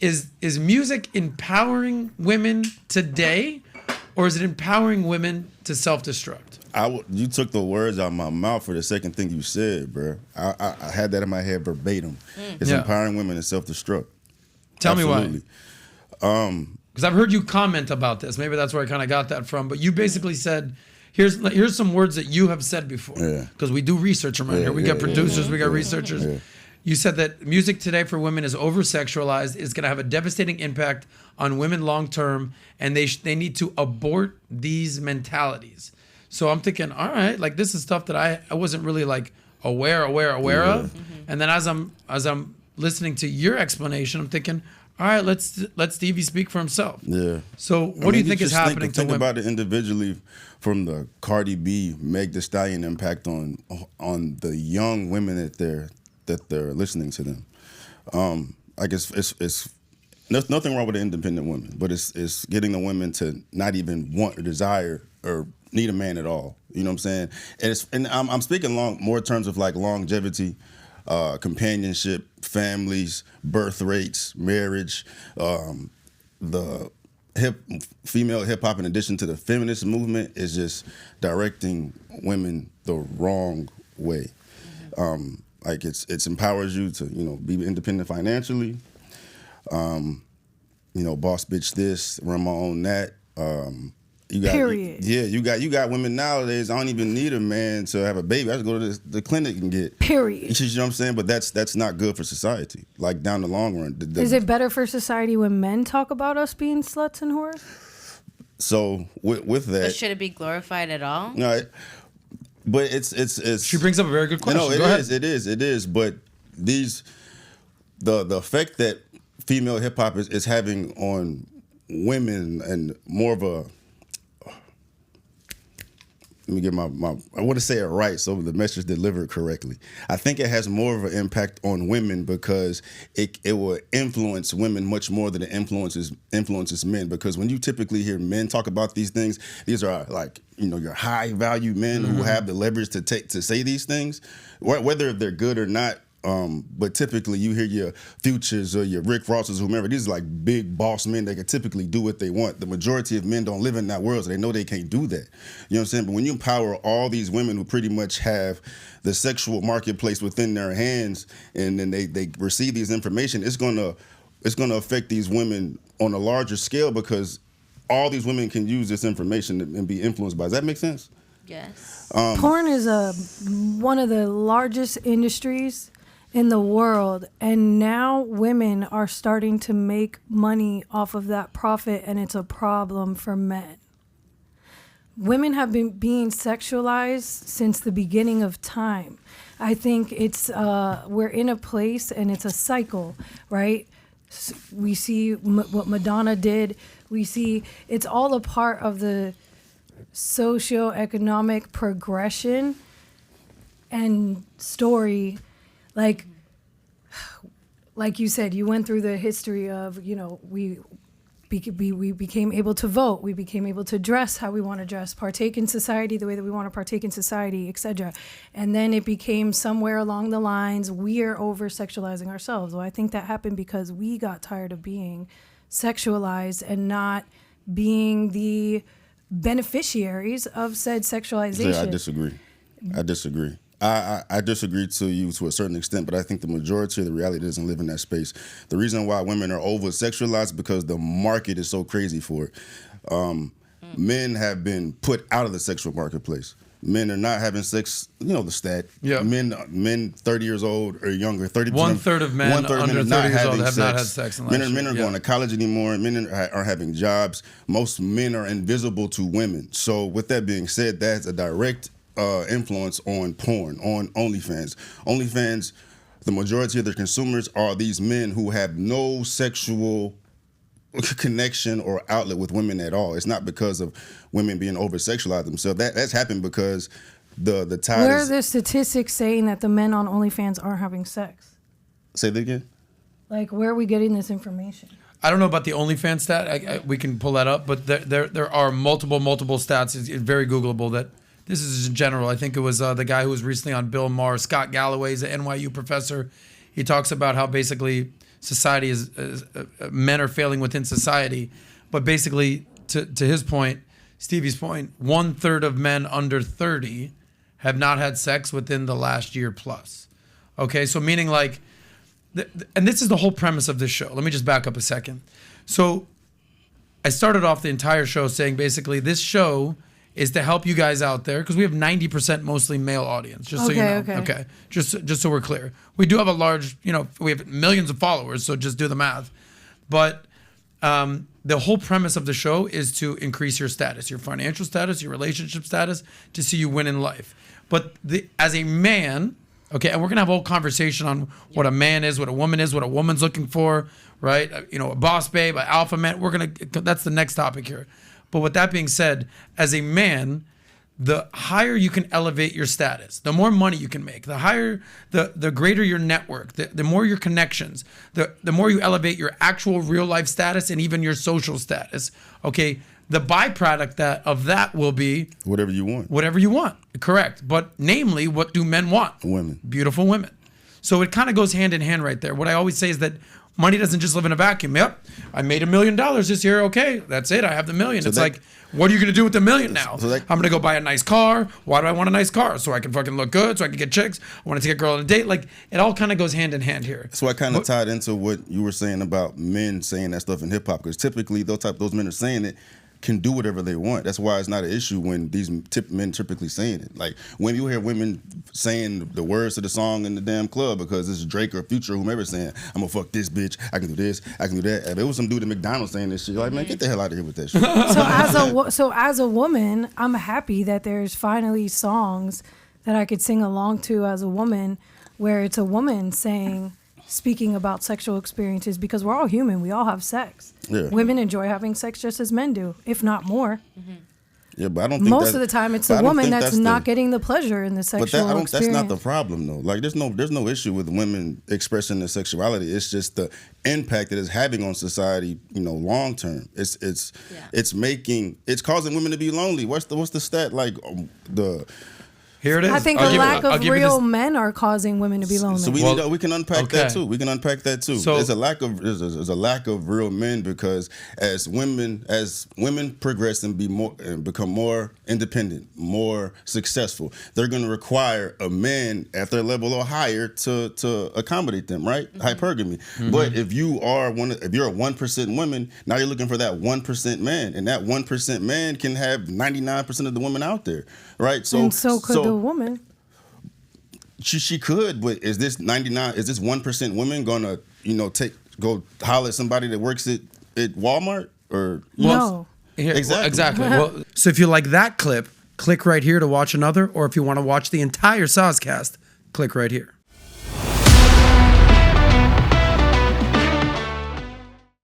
is music empowering women today, or is it empowering women to self-destruct? You took the words out of my mouth for the second thing you said, bro. I had that in my head verbatim. It's empowering women to self-destruct. Tell Absolutely. me why. Because I've heard you comment about this. Maybe that's where I kind of got that from. But you basically said, here's some words that you have said before. Because we do research around here. We got producers, we got researchers. Yeah. You said that music today for women is over-sexualized. It's going to have a devastating impact on women long-term, and they need to abort these mentalities. So I'm thinking, all right, like this is stuff that I wasn't really like aware of. And then as I'm listening to your explanation, I'm thinking, all right, let Stevie speak for himself. Yeah. So what do you think is happening to women? Think about it individually, from the Cardi B, Meg Thee Stallion impact on the young women that they're listening to them. I guess it's there's nothing wrong with the independent women, but it's getting the women to not even want or desire or need a man at all. You know what I'm saying? And I'm speaking more terms of like longevity, companionship, families, birth rates, marriage, the female hip hop, in addition to the feminist movement, is just directing women the wrong way. Like it empowers you to, be independent financially, boss bitch this, run my own that. Period. You got women nowadays, I don't even need a man to have a baby. I just go to the clinic and get. Period. You know what I'm saying? But that's not good for society, like down the long run. Is it better for society when men talk about us being sluts and whores? So with that. But should it be glorified at all? No, but it's. She brings up a very good question. No, it is. But the effect that female hip hop is having on women, and more of a. Let me get my I want to say it right so the message delivered correctly. I think it has more of an impact on women because it will influence women much more than it influences men. Because when you typically hear men talk about these things, these are like, your high value men who have the leverage to say these things, whether they're good or not. But typically you hear your Futures or your Rick Rosses, whomever. These are like big boss men that can typically do what they want. The majority of men don't live in that world, so they know they can't do that. You know what I'm saying? But when you empower all these women who pretty much have the sexual marketplace within their hands, and then they receive these information, it's gonna affect these women on a larger scale, because all these women can use this information and be influenced by it. Does that make sense? Yes. Porn is one of the largest industries in the world, and now women are starting to make money off of that profit, and it's a problem for men. Women have been being sexualized since the beginning of time. I think it's we're in a place, and it's a cycle, right? We see what Madonna did. We see it's all a part of the socioeconomic progression and story. Like you said, you went through the history of, we became able to vote, we became able to dress how we want to dress, partake in society the way that we want to partake in society, etc. And then it became somewhere along the lines, we are over-sexualizing ourselves. Well, I think that happened because we got tired of being sexualized and not being the beneficiaries of said sexualization. Yeah, I disagree. I disagree to you to a certain extent, but I think the majority of the reality doesn't live in that space. The reason why women are over-sexualized because the market is so crazy for it. Men have been put out of the sexual marketplace. Men are not having sex. The stat. Yeah. Men 30 years old or younger. 30%. One-third of men under 30 years old have not had sex in the last year. Men are going to college anymore. Men are having jobs. Most men are invisible to women. So with that being said, that's a direct influence on porn, on OnlyFans. OnlyFans, the majority of the consumers are these men who have no sexual connection or outlet with women at all. It's not because of women being over-sexualized themselves. That's happened because the tide Where are the statistics saying that the men on OnlyFans aren't having sex? Say that again? Like, where are we getting this information? I don't know about the OnlyFans stat. We can pull that up, but there are multiple stats. It's very Googleable that this is in general. I think it was the guy who was recently on Bill Maher, Scott Galloway, is an NYU professor. He talks about how basically society is men are failing within society. But basically, to his point, Stevie's point, 1/3 of men under 30 have not had sex within the last year plus. Okay, so meaning like, and this is the whole premise of this show. Let me just back up a second. So I started off the entire show saying basically this show is to help you guys out there because we have 90% mostly male audience, just so you know. Okay. Just so we're clear. We do have a large, we have millions of followers, so just do the math. But the whole premise of the show is to increase your status, your financial status, your relationship status, to see you win in life. But as a man, okay, and we're gonna have a whole conversation on what a man is, what a woman is, what a woman's looking for, right? A boss babe, an alpha man. That's the next topic here. But with that being said, as a man, the higher you can elevate your status, the more money you can make, the higher, the greater your network, the more your connections, the more you elevate your actual real life status and even your social status. Okay, the byproduct of that will be whatever you want. Whatever you want, correct. But namely, what do men want? Women. Beautiful women. So it kind of goes hand in hand right there. What I always say is that money doesn't just live in a vacuum. Yep, I made $1 million this year. Okay, that's it. I have the $1 million. So it's like, what are you going to do with the $1 million now? I'm going to go buy a nice car. Why do I want a nice car? So I can fucking look good, so I can get chicks. I want to take a girl on a date. Like, it all kind of goes hand in hand here. So I kind of tied into what you were saying about men saying that stuff in hip hop, because typically those men are saying it can do whatever they want. That's why it's not an issue when these men typically saying it. Like when you hear women saying the words to the song in the damn club because it's Drake or Future or whomever saying, I'm gonna fuck this bitch, I can do this, I can do that. If it was some dude at McDonald's saying this shit, like, man, get the hell out of here with that shit. So as a woman, I'm happy that there's finally songs that I could sing along to as a woman where it's a woman speaking about sexual experiences, because we're all human. We all have sex. Yeah. Women enjoy having sex just as men do, if not more. Mm-hmm. Yeah, but I don't think most of the time it's the woman that's not getting the pleasure in the sexual experience. That's not the problem though. Like there's no issue with women expressing their sexuality. It's just the impact that it's having on society, long term. It's causing women to be lonely. What's the stat? Like Here it is. I think the lack of real men are causing women to be lonely. So we can unpack that too. We can unpack that too. So there's a lack of real men because as women progress and become more independent, more successful, they're going to require a man at their level or higher to accommodate them, right? Mm-hmm. Hypergamy. Mm-hmm. But if you're a 1% woman, now you're looking for that 1% man, and that 1% man can have 99% of the women out there, right? So could the woman. She could, but is this 1% women gonna go holler at somebody that works at Walmart or no? Exactly. Well, so if you like that clip, click right here to watch another, or if you want to watch the entire Soscast, click right here.